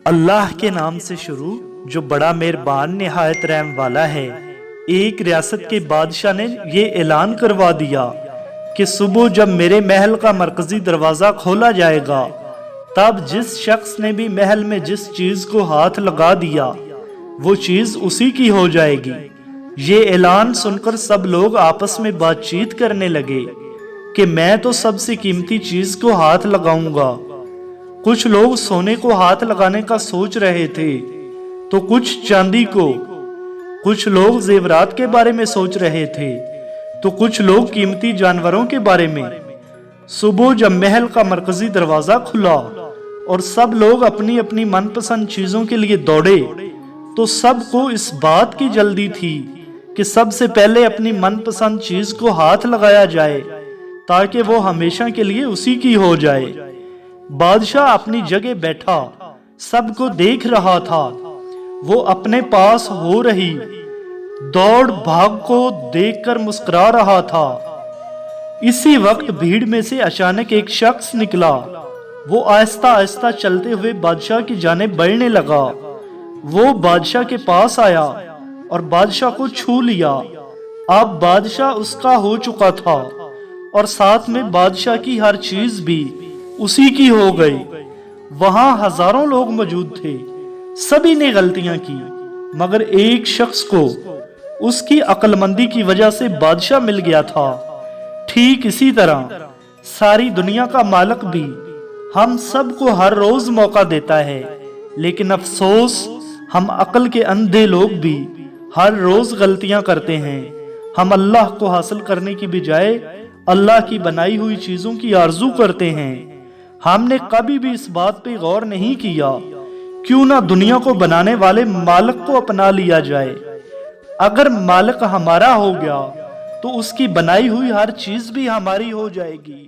اللہ کے نام سے شروع جو بڑا مہربان نہایت رحم والا ہے۔ ایک ریاست کے بادشاہ نے یہ اعلان کروا دیا کہ صبح جب میرے محل کا مرکزی دروازہ کھولا جائے گا تب جس شخص نے بھی محل میں جس چیز کو ہاتھ لگا دیا وہ چیز اسی کی ہو جائے گی۔ یہ اعلان سن کر سب لوگ آپس میں بات چیت کرنے لگے کہ میں تو سب سے قیمتی چیز کو ہاتھ لگاؤں گا۔ کچھ لوگ سونے کو ہاتھ لگانے کا سوچ رہے تھے تو کچھ چاندی کو، کچھ لوگ زیورات کے بارے میں سوچ رہے تھے تو کچھ لوگ قیمتی جانوروں کے بارے میں۔ صبح جب محل کا مرکزی دروازہ کھلا اور سب لوگ اپنی اپنی من پسند چیزوں کے لیے دوڑے تو سب کو اس بات کی جلدی تھی کہ سب سے پہلے اپنی من پسند چیز کو ہاتھ لگایا جائے تاکہ وہ ہمیشہ کے لیے اسی کی ہو جائے۔ بادشاہ اپنی جگہ بیٹھا سب کو دیکھ رہا تھا۔ وہ اپنے پاس ہو رہی دوڑ بھاگ کو دیکھ کر مسکرا رہا تھا۔ اسی وقت بھیڑ میں سے اچانک ایک شخص نکلا۔ وہ آہستہ آہستہ چلتے ہوئے بادشاہ کی جانب بڑھنے لگا۔ وہ بادشاہ کے پاس آیا اور بادشاہ کو چھو لیا۔ اب بادشاہ اس کا ہو چکا تھا اور ساتھ میں بادشاہ کی ہر چیز بھی اسی کی ہو گئی۔ وہاں ہزاروں لوگ موجود تھے، سبھی نے غلطیاں کی، مگر ایک شخص کو اس کی عقل مندی کی وجہ سے بادشاہ مل گیا تھا۔ ٹھیک اسی طرح ساری دنیا کا مالک بھی ہم سب کو ہر روز موقع دیتا ہے، لیکن افسوس ہم عقل کے اندھے لوگ بھی ہر روز غلطیاں کرتے ہیں۔ ہم اللہ کو حاصل کرنے کی بجائے اللہ کی بنائی ہوئی چیزوں کی آرزو کرتے ہیں۔ ہم نے کبھی بھی اس بات پہ غور نہیں کیا کیوں نہ دنیا کو بنانے والے مالک کو اپنا لیا جائے۔ اگر مالک ہمارا ہو گیا تو اس کی بنائی ہوئی ہر چیز بھی ہماری ہو جائے گی۔